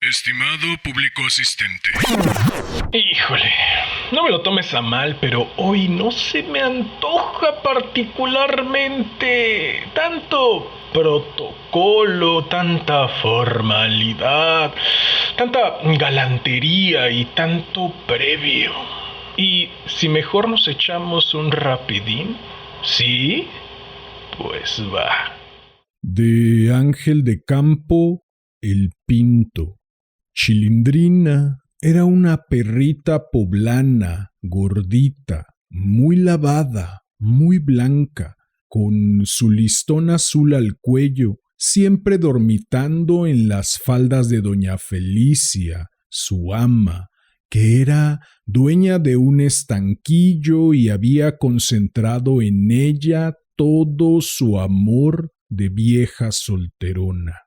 Estimado público asistente. Híjole, no me lo tomes a mal, pero hoy no se me antoja particularmente tanto protocolo, tanta formalidad, tanta galantería y tanto previo. ¿Y si mejor nos echamos un rapidín? ¿Sí? Pues va. De Ángel de Campo, el Pinto. Chilindrina era una perrita poblana, gordita, muy lavada, muy blanca, con su listón azul al cuello, siempre dormitando en las faldas de doña Felicia, su ama, que era dueña de un estanquillo y había concentrado en ella todo su amor de vieja solterona.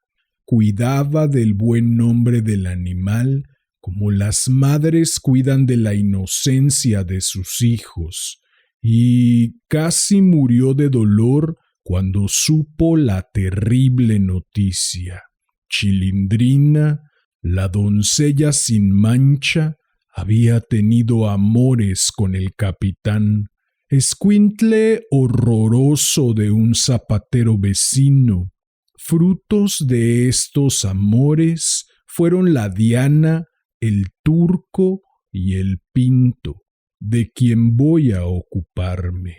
Cuidaba del buen nombre del animal como las madres cuidan de la inocencia de sus hijos, y casi murió de dolor cuando supo la terrible noticia. Chilindrina, la doncella sin mancha, había tenido amores con el capitán, escuincle horroroso de un zapatero vecino. Frutos de estos amores fueron la Diana, el Turco y el Pinto, de quien voy a ocuparme.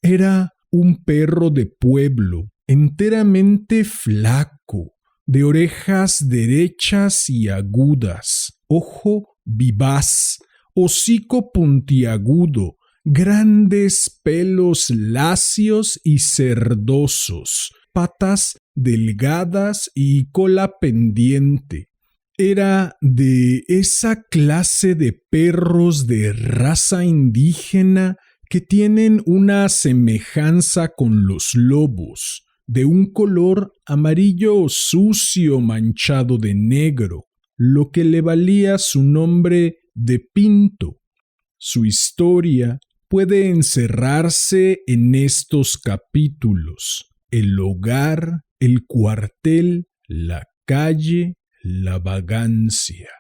Era un perro de pueblo, enteramente flaco, de orejas derechas y agudas, ojo vivaz, hocico puntiagudo, grandes pelos lacios y cerdosos, patas delgadas y cola pendiente. Era de esa clase de perros de raza indígena que tienen una semejanza con los lobos, de un color amarillo sucio manchado de negro, lo que le valía su nombre de Pinto. Su historia puede encerrarse en estos capítulos: el hogar, el cuartel, la calle, la vagancia.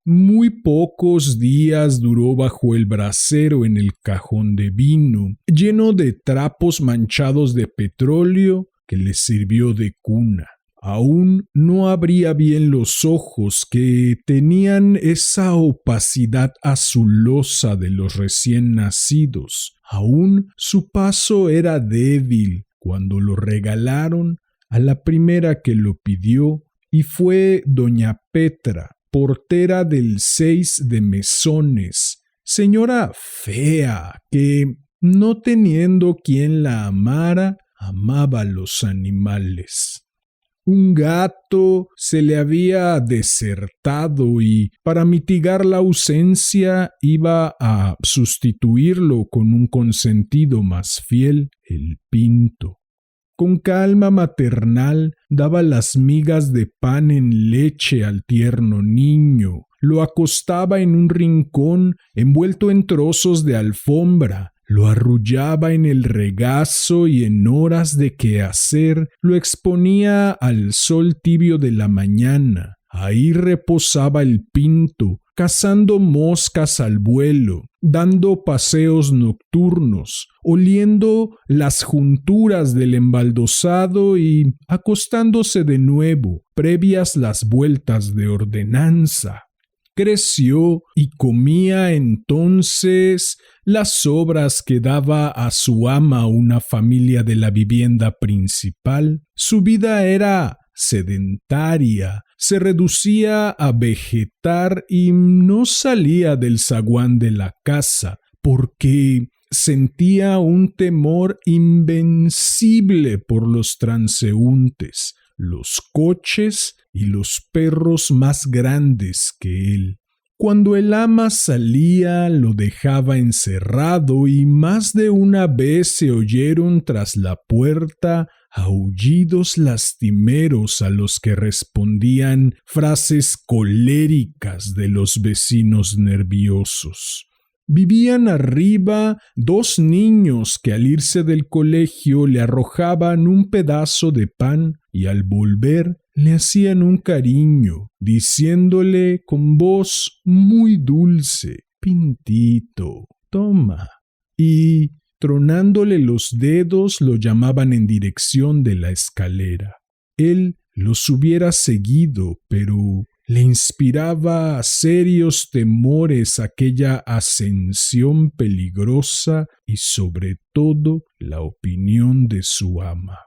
Muy pocos días duró bajo el brasero en el cajón de vino, lleno de trapos manchados de petróleo que le sirvió de cuna. Aún no abría bien los ojos, que tenían esa opacidad azulosa de los recién nacidos. Aún su paso era débil cuando lo regalaron a la primera que lo pidió, y fue doña Petra, portera del 6 de Mesones, señora fea que, no teniendo quien la amara, amaba los animales. Un gato se le había desertado y, para mitigar la ausencia, iba a sustituirlo con un consentido más fiel, el Pinto. Con calma maternal daba las migas de pan en leche al tierno niño, lo acostaba en un rincón envuelto en trozos de alfombra, lo arrullaba en el regazo y en horas de quehacer lo exponía al sol tibio de la mañana. Ahí reposaba el Pinto, cazando moscas al vuelo, dando paseos nocturnos, oliendo las junturas del embaldosado y acostándose de nuevo, previas las vueltas de ordenanza. Creció y comía entonces las sobras que daba a su ama una familia de la vivienda principal. Su vida era sedentaria, se reducía a vegetar y no salía del zaguán de la casa, porque sentía un temor invencible por los transeúntes, los coches y los perros más grandes que él. Cuando el ama salía, lo dejaba encerrado y más de una vez se oyeron tras la puerta aullidos lastimeros a los que respondían frases coléricas de los vecinos nerviosos. Vivían arriba 2 niños que al irse del colegio le arrojaban un pedazo de pan y al volver le hacían un cariño, diciéndole con voz muy dulce: Pintito, toma. Y tronándole los dedos lo llamaban en dirección de la escalera. Él los hubiera seguido, pero le inspiraba serios temores aquella ascensión peligrosa y sobre todo la opinión de su ama.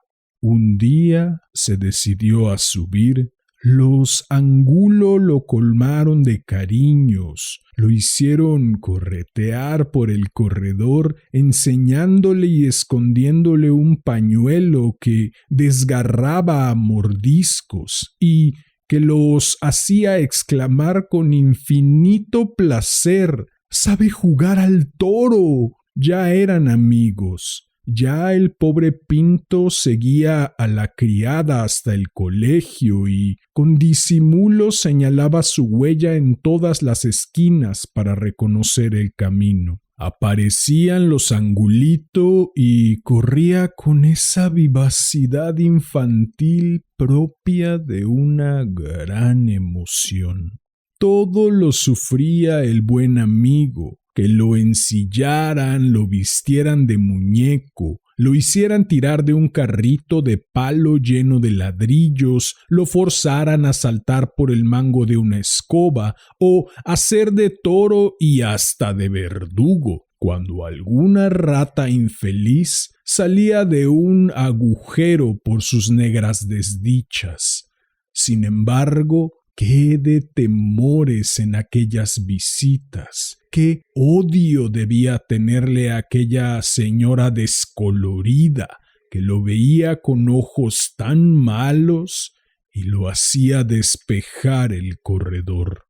Un día se decidió a subir. Los Angulo lo colmaron de cariños, lo hicieron corretear por el corredor, enseñándole y escondiéndole un pañuelo que desgarraba a mordiscos y que los hacía exclamar con infinito placer: «¡Sabe jugar al toro!». Ya eran amigos. Ya el pobre Pinto seguía a la criada hasta el colegio y con disimulo señalaba su huella en todas las esquinas para reconocer el camino. Aparecían los Angulito y corría con esa vivacidad infantil propia de una gran emoción. Todo lo sufría el buen amigo. Que lo ensillaran, lo vistieran de muñeco, lo hicieran tirar de un carrito de palo lleno de ladrillos, lo forzaran a saltar por el mango de una escoba o hacer de toro y hasta de verdugo, cuando alguna rata infeliz salía de un agujero por sus negras desdichas. Sin embargo, qué de temores en aquellas visitas, qué odio debía tenerle aquella señora descolorida que lo veía con ojos tan malos y lo hacía despejar el corredor.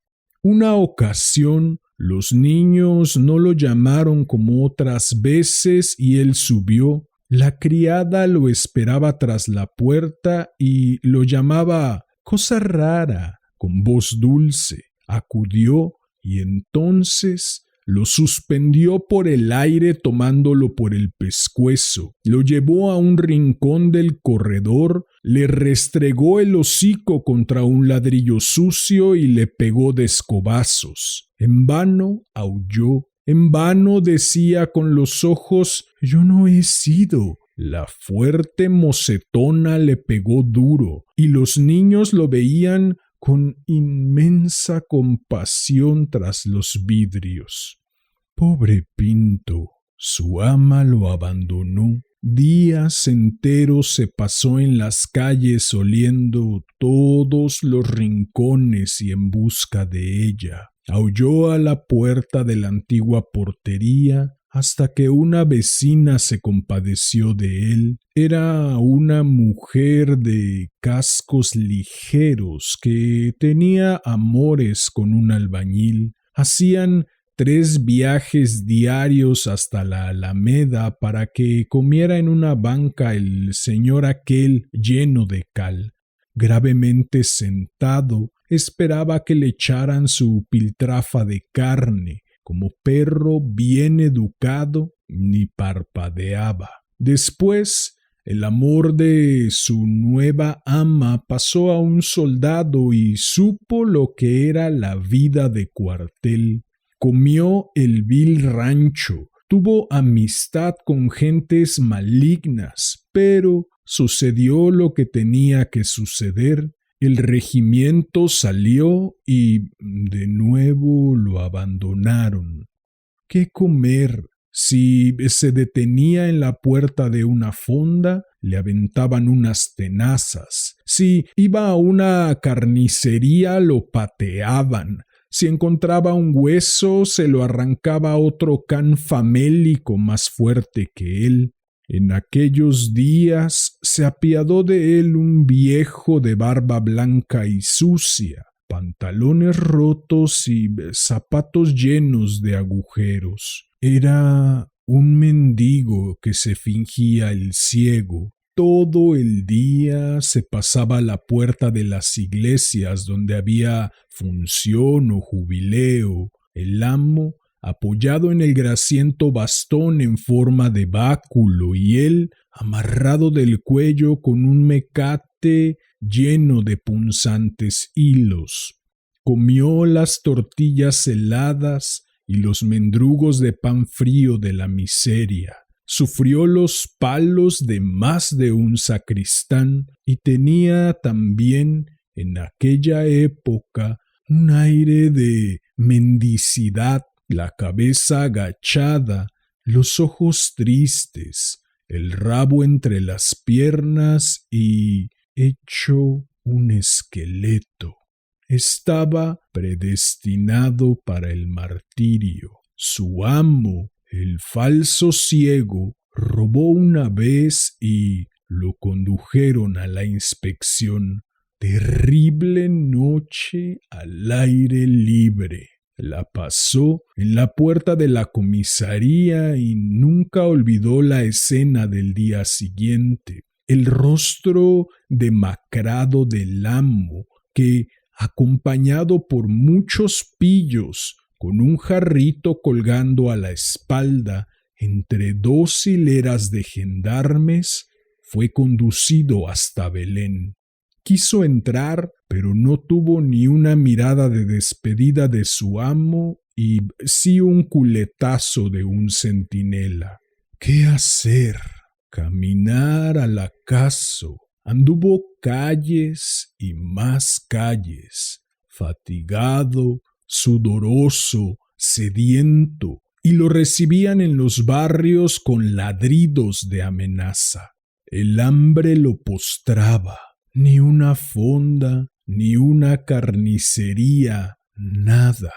Una ocasión los niños no lo llamaron como otras veces y él subió. La criada lo esperaba tras la puerta y lo llamaba «cosa rara», con voz dulce. Acudió y entonces lo suspendió por el aire tomándolo por el pescuezo, lo llevó a un rincón del corredor, le restregó el hocico contra un ladrillo sucio y le pegó de escobazos. En vano aulló, en vano decía con los ojos: «Yo no he sido». La fuerte mocetona le pegó duro y los niños lo veían con inmensa compasión tras los vidrios. Pobre Pinto, su ama lo abandonó. Días enteros se pasó en las calles oliendo todos los rincones y en busca de ella. Aulló a la puerta de la antigua portería hasta que una vecina se compadeció de él. Era una mujer de cascos ligeros que tenía amores con un albañil. Hacían 3 viajes diarios hasta la Alameda para que comiera en una banca el señor aquel lleno de cal. Gravemente sentado, esperaba que le echaran su piltrafa de carne. Como perro bien educado, ni parpadeaba. Después, el amor de su nueva ama pasó a un soldado y supo lo que era la vida de cuartel. Comió el vil rancho, tuvo amistad con gentes malignas, pero sucedió lo que tenía que suceder. El regimiento salió y de nuevo lo abandonaron. ¿Qué comer? Si se detenía en la puerta de una fonda, le aventaban unas tenazas. Si iba a una carnicería, lo pateaban. Si encontraba un hueso, se lo arrancaba otro can famélico más fuerte que él. En aquellos días se apiadó de él un viejo de barba blanca y sucia, pantalones rotos y zapatos llenos de agujeros. Era un mendigo que se fingía el ciego. Todo el día se pasaba a la puerta de las iglesias donde había función o jubileo. El amo apoyado en el grasiento bastón en forma de báculo, y él amarrado del cuello con un mecate lleno de punzantes hilos. Comió las tortillas heladas y los mendrugos de pan frío de la miseria. Sufrió los palos de más de un sacristán y tenía también en aquella época un aire de mendicidad, la cabeza agachada, los ojos tristes, el rabo entre las piernas y hecho un esqueleto. Estaba predestinado para el martirio. Su amo, el falso ciego, robó una vez y lo condujeron a la inspección. Terrible noche al aire libre. La pasó en la puerta de la comisaría y nunca olvidó la escena del día siguiente. El rostro demacrado del amo que, acompañado por muchos pillos, con un jarrito colgando a la espalda entre dos hileras de gendarmes, fue conducido hasta Belén. Quiso entrar, pero no tuvo ni una mirada de despedida de su amo y sí un culetazo de un centinela. ¿Qué hacer? Caminar al acaso. Anduvo calles y más calles, fatigado, sudoroso, sediento, y lo recibían en los barrios con ladridos de amenaza. El hambre lo postraba. Ni una fonda, ni una carnicería, nada.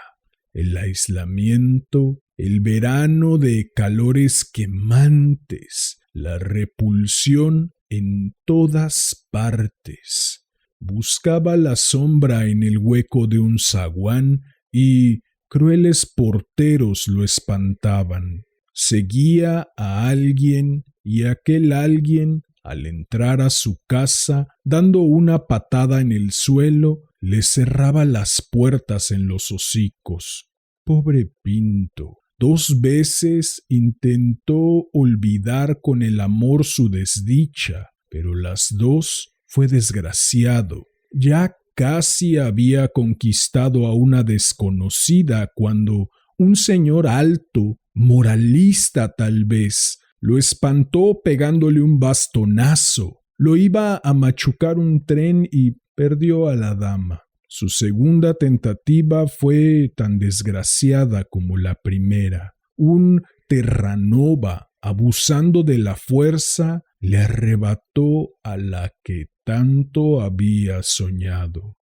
El aislamiento, el verano de calores quemantes, la repulsión en todas partes. Buscaba la sombra en el hueco de un zaguán y crueles porteros lo espantaban. Seguía a alguien y aquel alguien, al entrar a su casa, dando una patada en el suelo, le cerraba las puertas en los hocicos. Pobre Pinto. 2 veces intentó olvidar con el amor su desdicha, pero las 2 fue desgraciado. Ya casi había conquistado a una desconocida cuando un señor alto, moralista tal vez, lo espantó pegándole un bastonazo. Lo iba a machucar un tren y perdió a la dama. Su segunda tentativa fue tan desgraciada como la primera. Un Terranova, abusando de la fuerza, le arrebató a la que tanto había soñado.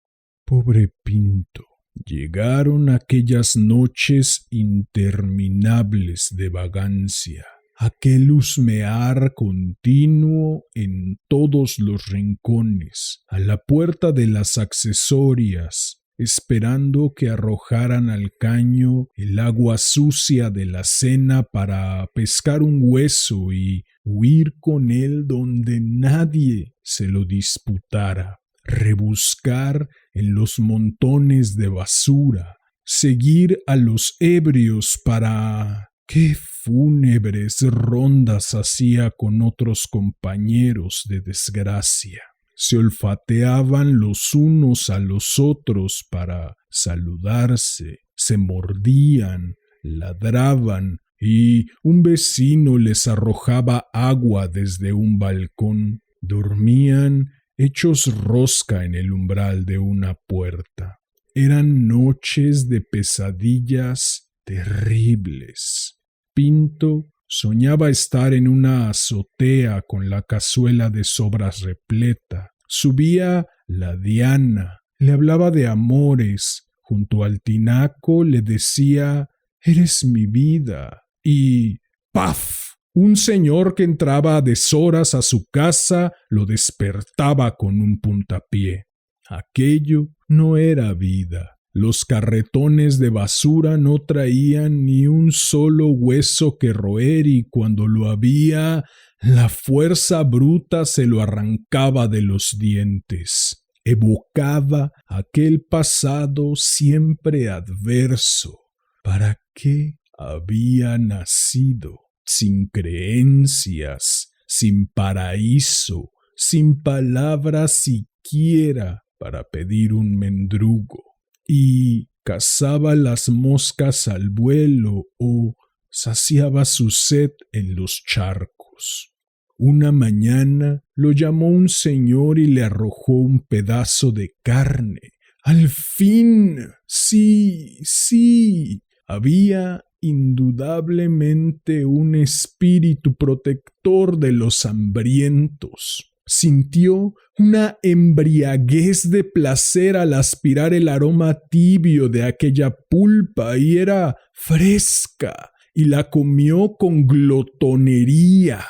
Pobre Pinto. Llegaron aquellas noches interminables de vagancia, aquel husmear continuo en todos los rincones, a la puerta de las accesorias, esperando que arrojaran al caño el agua sucia de la cena para pescar un hueso y huir con él donde nadie se lo disputara, rebuscar en los montones de basura, seguir a los ebrios para... ¡Qué fúnebres rondas hacía con otros compañeros de desgracia! Se olfateaban los unos a los otros para saludarse, se mordían, ladraban y un vecino les arrojaba agua desde un balcón. Dormían hechos rosca en el umbral de una puerta. Eran noches de pesadillas terribles. Pinto soñaba estar en una azotea con la cazuela de sobras repleta. Subía la diana, le hablaba de amores, junto al tinaco le decía «Eres mi vida» y ¡paf! Un señor que entraba a deshoras a su casa lo despertaba con un puntapié. Aquello no era vida. Los carretones de basura no traían ni un solo hueso que roer y cuando lo había, la fuerza bruta se lo arrancaba de los dientes. Evocaba aquel pasado siempre adverso. ¿Para qué había nacido, sin creencias, sin paraíso, sin palabras siquiera para pedir un mendrugo, y cazaba las moscas al vuelo o saciaba su sed en los charcos. Una mañana lo llamó un señor y le arrojó un pedazo de carne. ¡Al fin! Sí, sí. Había indudablemente un espíritu protector de los hambrientos. Sintió una embriaguez de placer al aspirar el aroma tibio de aquella pulpa y era fresca, y la comió con glotonería.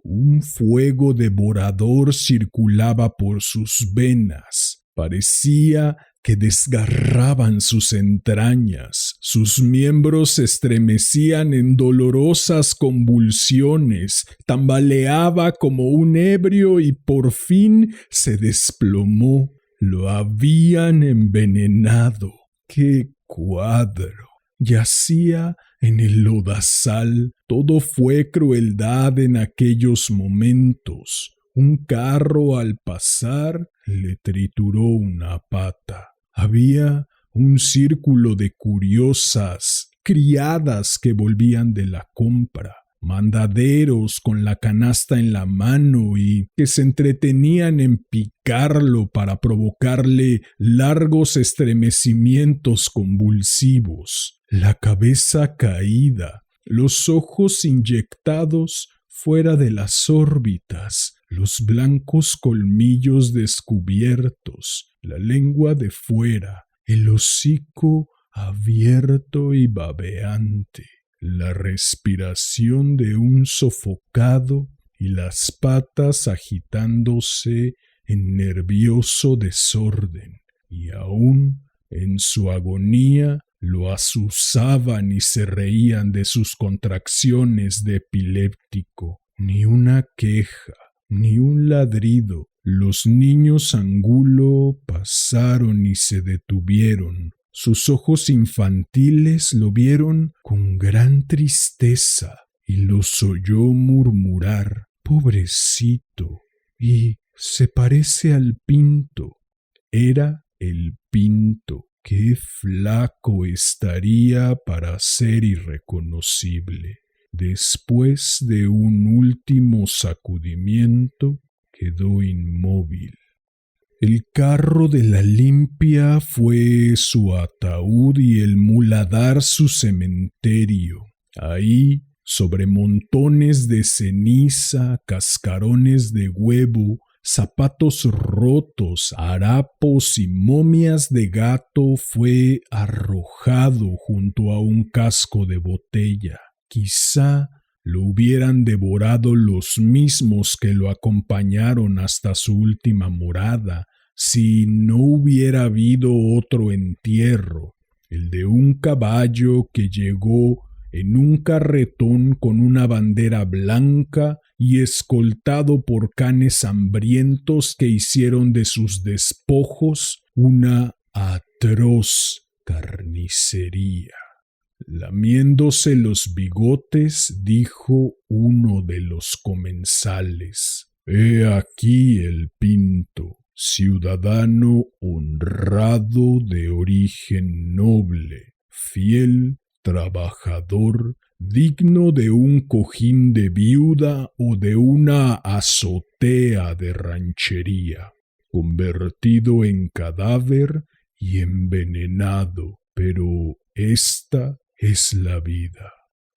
Un fuego devorador circulaba por sus venas. Parecía que desgarraban sus entrañas. Sus miembros se estremecían en dolorosas convulsiones. Tambaleaba como un ebrio y por fin se desplomó. Lo habían envenenado. ¡Qué cuadro! Yacía en el lodazal. Todo fue crueldad en aquellos momentos. Un carro al pasar le trituró una pata. Había un círculo de curiosas, criadas que volvían de la compra, mandaderos con la canasta en la mano y que se entretenían en picarlo para provocarle largos estremecimientos convulsivos, la cabeza caída, los ojos inyectados fuera de las órbitas, los blancos colmillos descubiertos, la lengua de fuera, el hocico abierto y babeante, la respiración de un sofocado y las patas agitándose en nervioso desorden, y aún en su agonía lo azuzaban y se reían de sus contracciones de epiléptico. Ni una queja, ni un ladrido. Los niños angulo pasaron y se detuvieron. Sus ojos infantiles lo vieron con gran tristeza y los oyó murmurar: «Pobrecito, y se parece al Pinto». Era el Pinto. Qué flaco estaría para ser irreconocible. Después de un último sacudimiento, quedó inmóvil. El carro de la limpia fue su ataúd y el muladar su cementerio. Ahí, sobre montones de ceniza, cascarones de huevo, zapatos rotos, harapos y momias de gato, fue arrojado junto a un casco de botella. Quizá lo hubieran devorado los mismos que lo acompañaron hasta su última morada, si no hubiera habido otro entierro, el de un caballo que llegó en un carretón con una bandera blanca y escoltado por canes hambrientos que hicieron de sus despojos una atroz carnicería. Lamiéndose los bigotes, dijo uno de los comensales: «He aquí el Pinto, ciudadano honrado de origen noble, fiel, trabajador, digno de un cojín de viuda o de una azotea de ranchería, convertido en cadáver y envenenado, pero esta es la vida».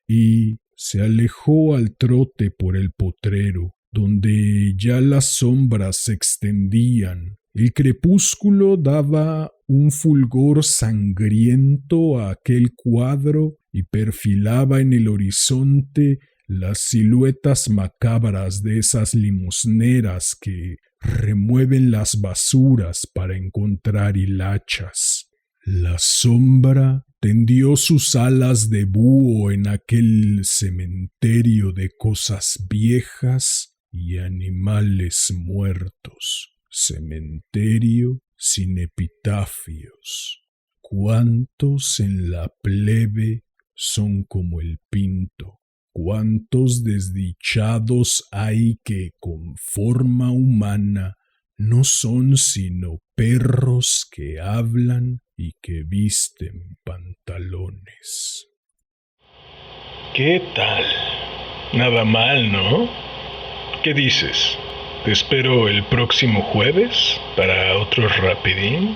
Y se alejó al trote por el potrero, donde ya las sombras se extendían. El crepúsculo daba un fulgor sangriento a aquel cuadro y perfilaba en el horizonte las siluetas macabras de esas limosneras que remueven las basuras para encontrar hilachas. La sombra tendió sus alas de búho en aquel cementerio de cosas viejas y animales muertos. Cementerio sin epitafios. ¿Cuántos en la plebe son como el pinto. ¿Cuántos desdichados hay que con forma humana no son sino perros que hablan y que visten pantalones? ¿Qué tal? Nada mal, ¿no? ¿Qué dices? ¿Te espero el próximo jueves para otro rapidín?